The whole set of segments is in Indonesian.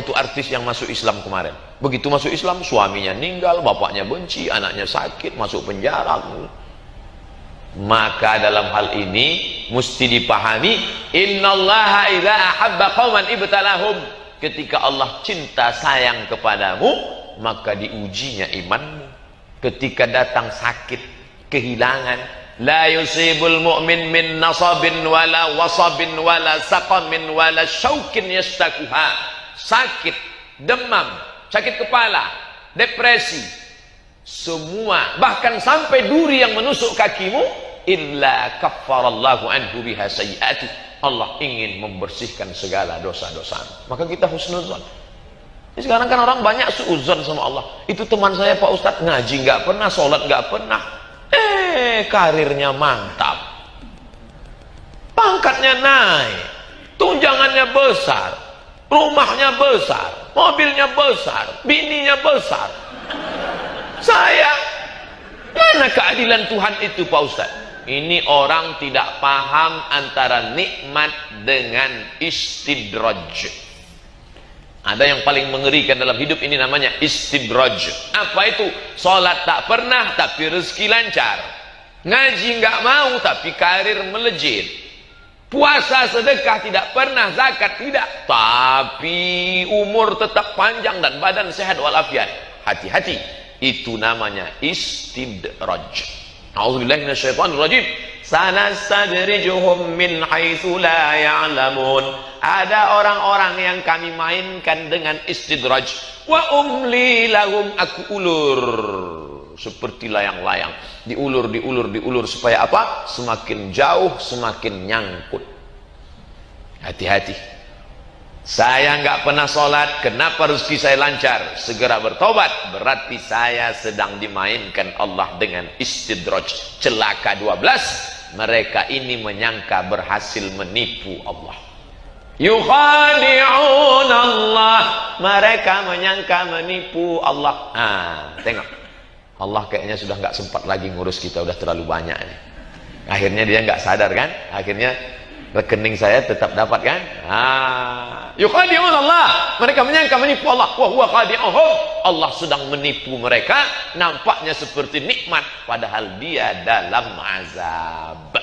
itu artis yang masuk Islam kemarin. Begitu masuk Islam, suaminya meninggal, bapaknya benci, anaknya sakit, masuk penjara. Maka dalam hal ini mesti dipahami, innallaha idza ahabba qauman ibtalahum. Ketika Allah cinta sayang kepadamu, maka diujinya imanmu. Ketika datang sakit, kehilangan, la yusibul mu'min min nasabin wala wasabin wala saqamin wala syaukin yastakuha. Sakit, demam, sakit kepala, depresi, semua, bahkan sampai duri yang menusuk kakimu, illa kaffarallahu anhu biha sayyi'ati. Allah ingin membersihkan segala dosa-dosa. Maka kita husnuzon. Sekarang kan orang banyak suuzon sama Allah. Itu teman saya Pak Ustadz, ngaji nggak pernah, sholat nggak pernah, karirnya mantap, pangkatnya naik, tunjangannya besar, rumahnya besar, mobilnya besar, bininya besar. Saya, mana keadilan Tuhan itu Pak Ustadz? Ini orang tidak paham antara nikmat dengan istidraj. Ada yang paling mengerikan dalam hidup ini, namanya istidraj. Apa itu? Sholat tak pernah tapi rezeki lancar, ngaji nggak mau tapi karir melejit, puasa sedekah tidak pernah, zakat tidak, tapi umur tetap panjang dan badan sehat walafiat. Hati-hati, itu namanya istidraj. A'udzubillahi minasyaitonir rajim. Sanastadrijuhum min haitsu la ya'lamun. Ada orang-orang yang kami mainkan dengan istidraj. Wa umli lahum, aku ulur seperti layang-layang, diulur supaya apa? Semakin jauh, semakin nyangkut. Hati-hati. Saya nggak pernah sholat, kenapa rezeki saya lancar? Segera bertobat, berarti saya sedang dimainkan Allah dengan istidraj. Celaka 12, mereka ini menyangka berhasil menipu Allah. Yukhadi'un Allah, mereka menyangka menipu Allah. Tengok, Allah kayaknya sudah nggak sempat lagi ngurus kita, udah terlalu banyak nih. Akhirnya dia nggak sadar kan? Akhirnya rekening saya tetap dapat kan? Yukhadi'un Allah, mereka menyangka menipu Allah. Wa huwa khadi'uhum, Allah sedang menipu mereka. Nampaknya seperti nikmat, padahal dia dalam azab.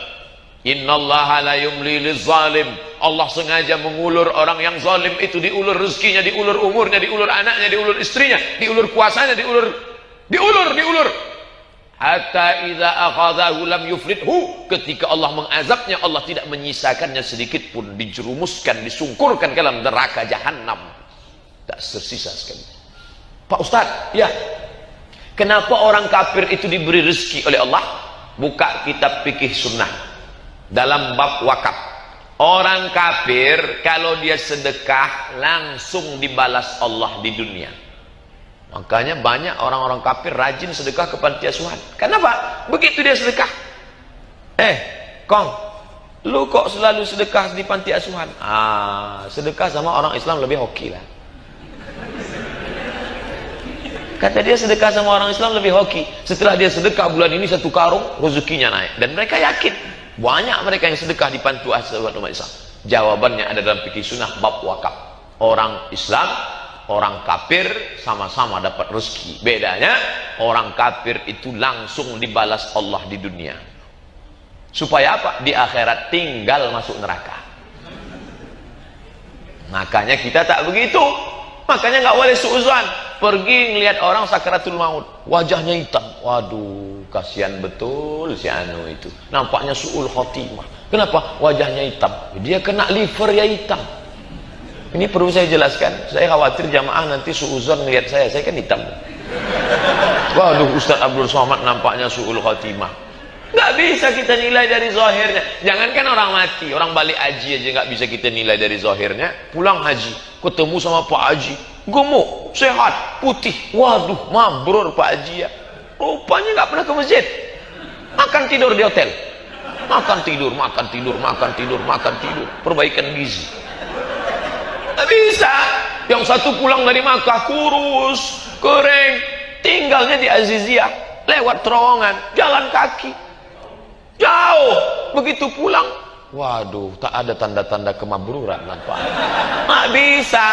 Innallaha la yumli lizalim. Allah sengaja mengulur orang yang zalim itu, diulur rezekinya, diulur umurnya, diulur anaknya, diulur istrinya, diulur puasanya, diulur. Hatta idza akhadhahu lam yuflithu. Ketika Allah mengazabnya, Allah tidak menyisakannya sedikit pun, dijerumuskan, disungkurkan ke dalam neraka jahanam, tak tersisa sekali. Pak Ustadz, ya, kenapa orang kafir itu diberi rezeki oleh Allah? Buka kitab fikih sunnah dalam bab wakaf. Orang kafir kalau dia sedekah langsung dibalas Allah di dunia. Makanya banyak orang-orang kafir rajin sedekah ke panti asuhan. Kenapa? Begitu dia sedekah, Kong, lu kok selalu sedekah di panti asuhan? Sedekah sama orang Islam lebih hoki lah. Kata dia, sedekah sama orang Islam lebih hoki. Setelah dia sedekah bulan ini 1 karung, rezekinya naik. Dan mereka yakin, banyak mereka yang sedekah di panti asuhan umat Islam. Jawabannya ada dalam fikih sunnah bab wakaf. Orang Islam, orang kafir sama-sama dapat rezeki. Bedanya, orang kafir itu langsung dibalas Allah di dunia. Supaya apa? Di akhirat tinggal masuk neraka. Makanya kita tak begitu. Makanya nggak boleh suuzon. Pergi ngelihat orang sakaratul maut, wajahnya hitam. Waduh, kasihan betul si anu itu. Nampaknya suul khotimah. Kenapa? Wajahnya hitam. Dia kena liver ya hitam. Ini perlu saya jelaskan. Saya khawatir jamaah nanti suuzon ngelihat saya kan hitam. Waduh, Ustaz Abdul Somad nampaknya suul khotimah. Nggak bisa kita nilai dari zahirnya. Jangankan orang mati, orang balik haji aja nggak bisa kita nilai dari zahirnya. Pulang haji, ketemu sama Pak Haji, gemuk, sehat, putih. Waduh, mabrur Pak Haji ya. Rupanya nggak pernah ke masjid. Makan tidur di hotel. Makan tidur. Perbaikan gizi. Nggak bisa. Yang satu pulang dari Makkah kurus, kering, tinggalnya di Aziziyah, lewat terowongan, jalan kaki, jauh. Begitu pulang, waduh, tak ada tanda-tanda kemabruran nampaknya. Nggak bisa.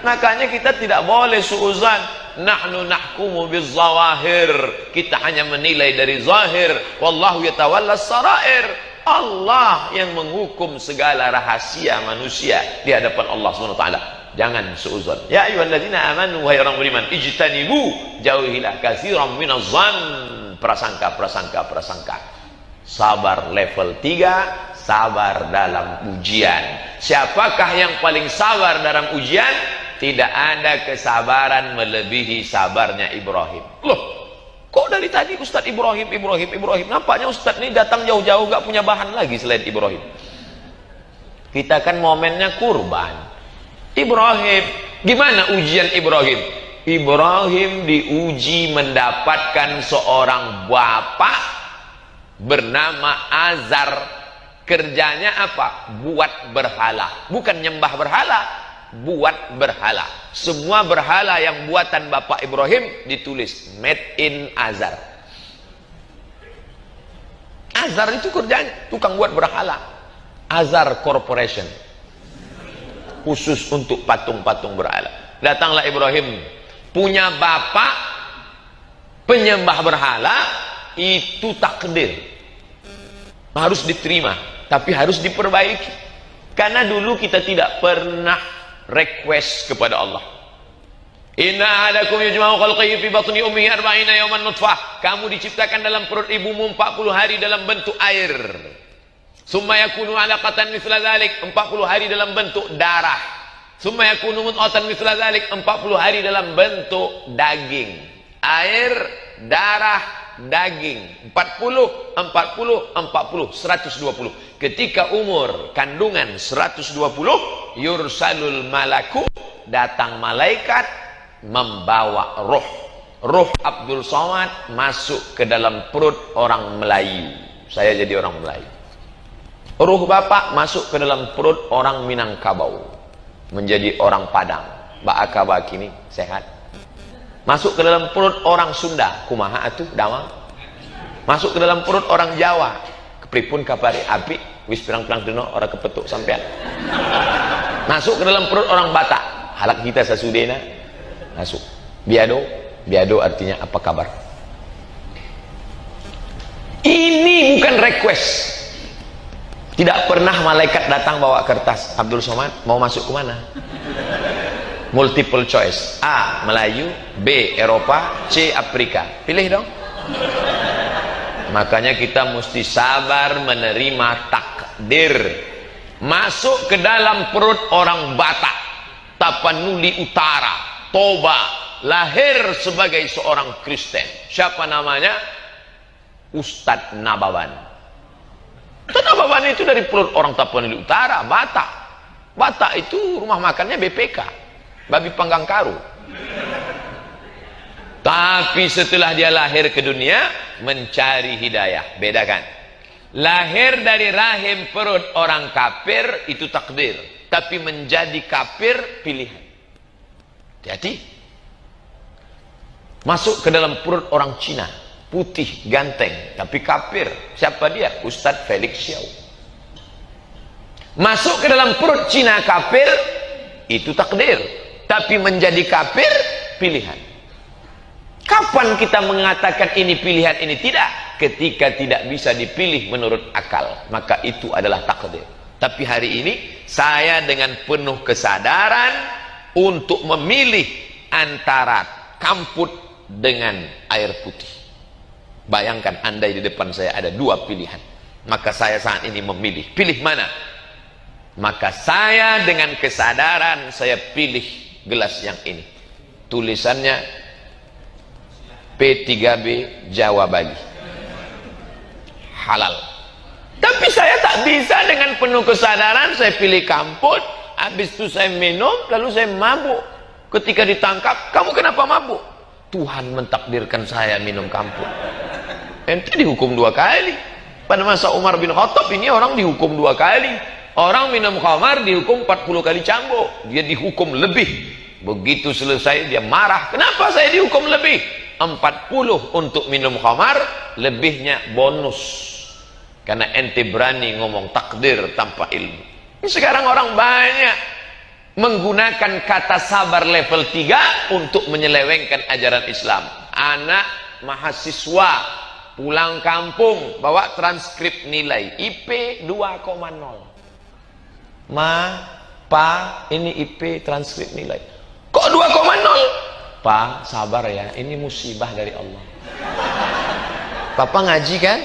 Makanya kita tidak boleh suuzan. Nahnu nahkumu bizzawahir. Kita hanya menilai dari zahir. Wallahu yatawalla sarair. Allah yang menghukum segala rahasia manusia di hadapan Allah SWT. Jangan suuzon. Ya ayyuhalladzina amanu, wahai orang beriman, ijtanibu, jauhilah katsiran minazzan, prasangka. Sabar level 3, sabar dalam ujian. Siapakah yang paling sabar dalam ujian? Tidak ada kesabaran melebihi sabarnya Ibrahim. Loh, kok dari tadi Ustadz Ibrahim? Nampaknya Ustadz ini datang jauh-jauh gak punya bahan lagi selain Ibrahim. Kita kan momennya kurban. Ibrahim, gimana ujian Ibrahim? Ibrahim diuji mendapatkan seorang bapak bernama Azar. Kerjanya apa? Buat berhala. Bukan nyembah berhala, buat berhala. Semua berhala yang buatan Bapak Ibrahim ditulis made in Azar. Azar itu kerjanya tukang buat berhala. Azar Corporation, khusus untuk patung-patung berhala. Datanglah Ibrahim, punya bapak penyembah berhala. Itu takdir, harus diterima, tapi harus diperbaiki. Karena dulu kita tidak pernah request kepada Allah. Inna ahadakum yujma'u khalqihi fi batni ummihi 40 yawman nutfah. Kamu diciptakan dalam perut ibumu 40 hari dalam bentuk air. Summa yakunu 'alaqatan mithla dzalik, 40 hari dalam bentuk darah. Summa yakunu mudghatan mithla dzalik, 40 hari dalam bentuk daging. Air, darah, daging. 40, 120. Ketika umur kandungan 120, yursalul malaku, datang malaikat membawa roh. Roh Abdul Somad masuk ke dalam perut orang Melayu. Saya jadi orang Melayu. Roh bapak masuk ke dalam perut orang Minangkabau, menjadi orang Padang. Baakaba kini sehat. Masuk ke dalam perut orang Sunda, kumaha atuh dawang. Masuk ke dalam perut orang Jawa, kepripun kapari api wis pirang-pirang dino orang kepetuk sampean. Masuk ke dalam perut orang Batak, halak kita sasudena masuk. Biado artinya apa kabar. Ini bukan request. Tidak pernah malaikat datang bawa kertas, Abdul Somad mau masuk ke mana? Multiple choice. A. Melayu, B. Eropa, C. Afrika. Pilih dong. Makanya kita mesti sabar menerima takdir. Masuk ke dalam perut orang Batak, Tapanuli Utara, Toba, lahir sebagai seorang Kristen. Siapa namanya? Ustadz Nababan. Ustadz Nababan itu dari perut orang Tapanuli Utara, Batak. Batak itu rumah makannya BPK, babi panggang karu. Tapi setelah dia lahir ke dunia, mencari hidayah. Bedakan. Lahir dari rahim perut orang kafir itu takdir, tapi menjadi kafir pilihan. Hati-hati. Masuk ke dalam perut orang Cina, putih, ganteng, tapi kafir. Siapa dia? Ustadz Felix Xiao. Masuk ke dalam perut Cina kafir, itu takdir, tapi menjadi kafir pilihan. Kapan kita mengatakan ini pilihan, ini tidak? Ketika tidak bisa dipilih menurut akal, maka itu adalah takdir. Tapi hari ini saya dengan penuh kesadaran untuk memilih antara kamput dengan air putih. Bayangkan andai di depan saya ada dua pilihan, maka saya saat ini memilih. Pilih mana? Maka saya dengan kesadaran saya pilih gelas yang ini. Tulisannya P3B Jawa Bali, halal. Tapi saya tak bisa dengan penuh kesadaran saya pilih kamput, habis itu saya minum, lalu saya mabuk. Ketika ditangkap, kamu kenapa mabuk? Tuhan mentakdirkan saya minum kamput. Ente dihukum 2 kali. Pada masa Umar bin Khattab ini orang dihukum 2 kali. Orang minum khamar dihukum 40 kali cambuk. Dia dihukum lebih. Begitu selesai dia marah. Kenapa saya dihukum lebih? 40 untuk minum khamar, lebihnya bonus. Karena ente berani ngomong takdir tanpa ilmu. Ini sekarang orang banyak menggunakan kata sabar level 3 untuk menyelewengkan ajaran Islam. Anak mahasiswa pulang kampung bawa transkrip nilai IP 2,0. Pa, ini IP transkrip nilai. Kok 2,0? Pa, sabar ya, ini musibah dari Allah. Papa ngaji kan?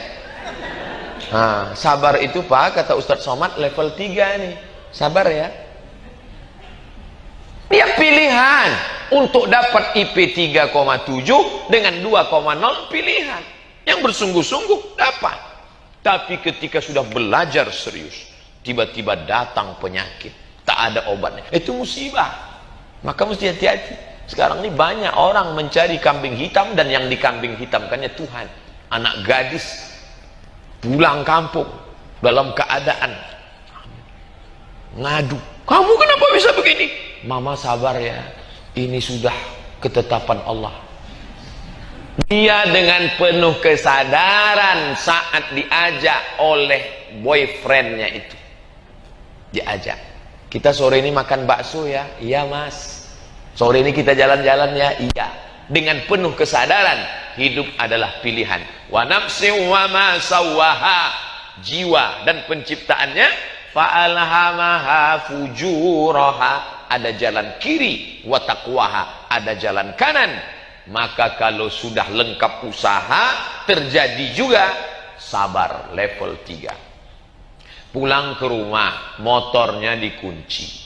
Nah, sabar itu Pak, kata Ustadz Somad level 3 nih. Sabar ya. Dia pilihan untuk dapat IP 3,7 dengan 2,0 pilihan. Yang bersungguh-sungguh dapat. Tapi ketika sudah belajar serius, tiba-tiba datang penyakit, tak ada obatnya. Itu musibah. Maka mesti hati-hati. Sekarang ini banyak orang mencari kambing hitam dan yang dikambing hitamkannya Tuhan. Anak gadis pulang kampung dalam keadaan ngadu, kamu kenapa bisa begini? Mama sabar ya, ini sudah ketetapan Allah. Dia dengan penuh kesadaran saat diajak oleh boyfriendnya itu, diajak, kita sore ini makan bakso ya, iya mas. Sore ini kita jalan-jalan ya, iya. Dengan penuh kesadaran, hidup adalah pilihan. Wa nafsin wa ma sawwaha, jiwa dan penciptaannya, fa'alhamaha fujuraha, ada jalan kiri, wa taqwaha, ada jalan kanan. Maka kalau sudah lengkap usaha, terjadi juga sabar level 3. Pulang ke rumah, motornya dikunci.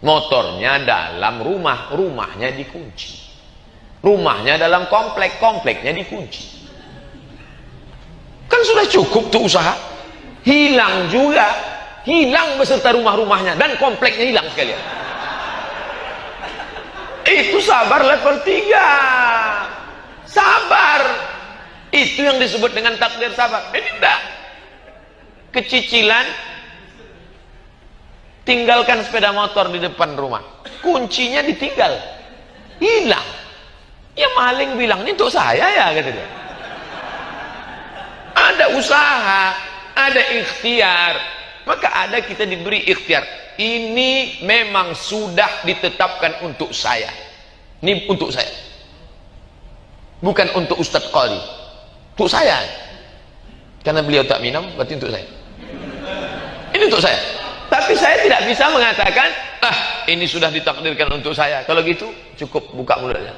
Motornya dalam rumah, rumahnya dikunci. Rumahnya dalam komplek, kompleknya dikunci. Kan sudah cukup tuh usaha. Hilang juga, hilang beserta rumah-rumahnya dan kompleknya hilang sekalian. Itu sabar level 3. Sabar. Itu yang disebut dengan takdir sabar. Ini enggak. Kecicilan, tinggalkan sepeda motor di depan rumah, kuncinya ditinggal, hilang. Ya maling bilang, ini untuk saya ya, kata dia. Ada usaha, ada ikhtiar. Maka ada kita diberi ikhtiar. Ini memang sudah ditetapkan untuk saya. Ini untuk saya. Bukan untuk Ustadz Qali. Untuk saya. Karena beliau tak minum, berarti untuk saya. Ini untuk saya. Tapi saya tidak bisa mengatakan, ah ini sudah ditakdirkan untuk saya. Kalau gitu cukup buka mulutnya.